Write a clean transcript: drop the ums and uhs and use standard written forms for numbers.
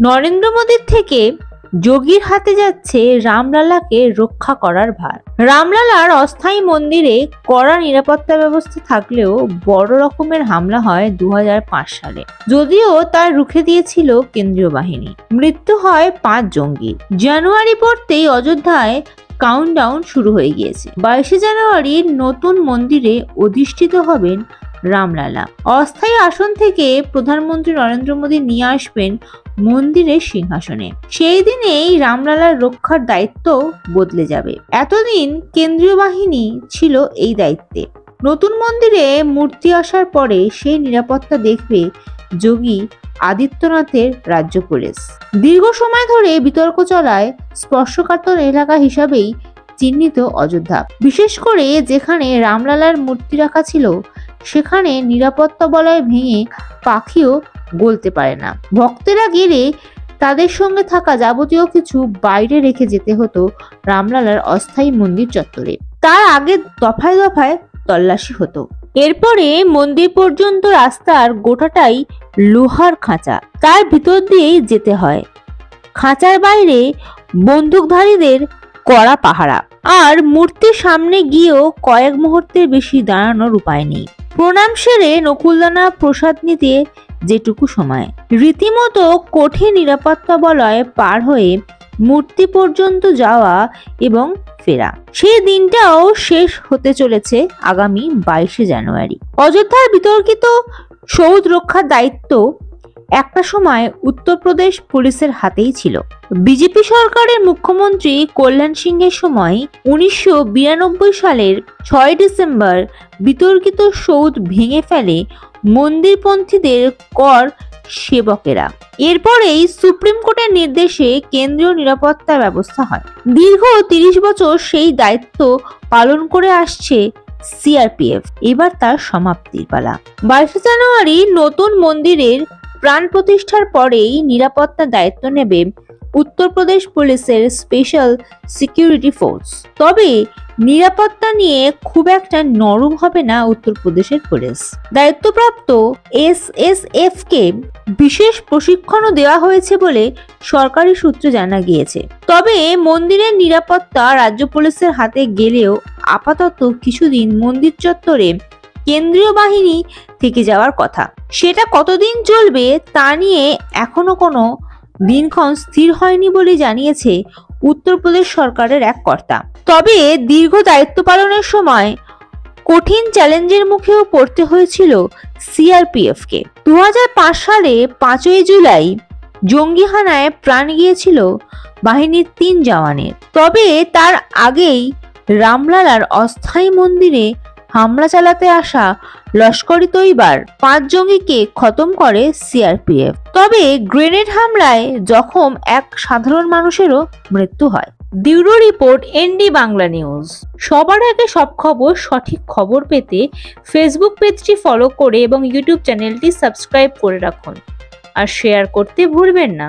নরেন্দ্র মোদীর থেকে যোগীর হাতে যাচ্ছে রামলালাকে রক্ষা করার ভার। রামলালার অস্থায়ী মন্দিরে কড়া নিরাপত্তা ব্যবস্থা থাকলেও বড় রকমের হামলা হয় 2005 সালে, যদিও তার রুখে দিয়েছিল কেন্দ্রীয় বাহিনী। মৃত্যু হয় 5 জঙ্গির। জানুয়ারি পড়তেই অযোধ্যায় কাউন্টডাউন শুরু হয়ে গিয়েছে। 22 জানুয়ারি নতুন মন্দিরে অধিষ্ঠিত হবেন রামলালা। অস্থায়ী আসন থেকে প্রধানমন্ত্রী নরেন্দ্র মোদী নিয়ে আসবেন মন্দিরের সিংহাসনে। সেই দিনেই রামলালার রক্ষার দায়িত্ব বদলে যাবে। এতদিন কেন্দ্রীয় বাহিনী ছিল এই দায়িত্বে। নতুন মন্দিরে মূর্তি আসার পরে সেই নিরাপত্তা দেখবে যোগী আদিত্যনাথের রাজ্য পুলিশ। দীর্ঘ সময় ধরে বিতর্ক চলায় স্পর্শকাতর এলাকা হিসাবেই চিহ্নিত অযোধ্যা। বিশেষ করে যেখানে রামলালার মূর্তি রাখা ছিল সেখানে নিরাপত্তা বলয় ভেঙে পাখিও গলতে পারে না। ভক্তেরা গেলে তাদের সঙ্গে থাকা যাবতীয় কিছু বাইরে রেখে যেতে হতো রামলালার অস্থায়ী মন্দির চত্বরে। তার আগে দফায় দফায় তল্লাশি হতো। এরপরে মন্দির পর্যন্ত রাস্তার গোটাটাই লোহার খাঁচা, তার ভিতর দিয়েই যেতে হয়। খাঁচার বাইরে বন্দুকধারীদের কড়া পাহারা, আর মূর্তির সামনে গিয়েও কয়েক মুহূর্তের বেশি দাঁড়ানোর উপায় নেই। প্রণাম সেরে নকুলদানা প্রসাদ নিতে যেটুকু সময়, রীতিমতো কঠিন নিরাপত্তা বলয় পার হয়ে মূর্তি পর্যন্ত যাওয়া এবং ফেরা। সেই দিনটাও শেষ হতে চলেছে আগামী 22 জানুয়ারি। অযোধ্যার বিতর্কিত সৌধ রক্ষার দায়িত্ব একটা সময় উত্তরপ্রদেশ পুলিশের হাতেই ছিল। বিজেপি সরকারের মুখ্যমন্ত্রী কল্যাণ সিংহের সময় 1992 সালের 6 ডিসেম্বর বিতর্কিত সৌধ ভেঙে ফেলে মন্দিরপন্থীদের কর সেবকেরা। এরপরেই সুপ্রিম কোর্টের নির্দেশে কেন্দ্রীয় নিরাপত্তা ব্যবস্থা হয়। দীর্ঘ 30 বছর সেই দায়িত্ব পালন করে আসছে সিআরপিএফ। এবার তার সমাপ্তির পালা। 22 জানুয়ারি নতুন মন্দিরের প্রাণ প্রতিষ্ঠার পরেই নিরাপত্তার দায়িত্ব নেবে উত্তরপ্রদেশ পুলিশের স্পেশাল সিকিউরিটি ফোর্স। তবে নিরাপত্তা নিয়ে খুব একটা নরম হবে না উত্তরপ্রদেশের পুলিশ। দায়িত্বপ্রাপ্ত এসএসএফ কে বিশেষ প্রশিক্ষণও দেওয়া হয়েছে বলে সরকারি সূত্রে জানা গিয়েছে। তবে মন্দিরের নিরাপত্তা রাজ্য পুলিশের হাতে গেলেও আপাতত কিছুদিন মন্দির চত্বরে কেন্দ্রীয় বাহিনী থেকে যাওয়ার কথা। সেটা কতদিন চলবে তা নিয়ে এখনো কোনো দিনক্ষণ স্থির হয়নি বলে জানিয়েছে উত্তরপ্রদেশ সরকারের এক কর্তা। তবে দীর্ঘ দায়িত্ব পালনের সময় কঠিন চ্যালেঞ্জের মুখেও পড়তে হয়েছিল সিআরপিএফ কে। 2005 সালে 5ই জুলাই জঙ্গি হানায় প্রাণ গিয়েছিল বাহিনীর 3 জওয়ানের। তবে তার আগেই রামলালার অস্থায়ী মন্দিরে হামলা চালাতে আসা লস্করি তৈবার 5 জঙ্গিকে খতম করে সিআরপিএফ। তবে গ্রেনেড হামলায় জখম এক সাধারণ মানুষেরও মৃত্যু হয়। Bureau report ND Bangla news. সবার আগে সব খবর, সঠিক খবর পেতে ফেসবুক পেজটি ফলো করে এবং ইউটিউব চ্যানেলটি সাবস্ক্রাইব করে রাখুন আর শেয়ার করতে ভুলবেন না।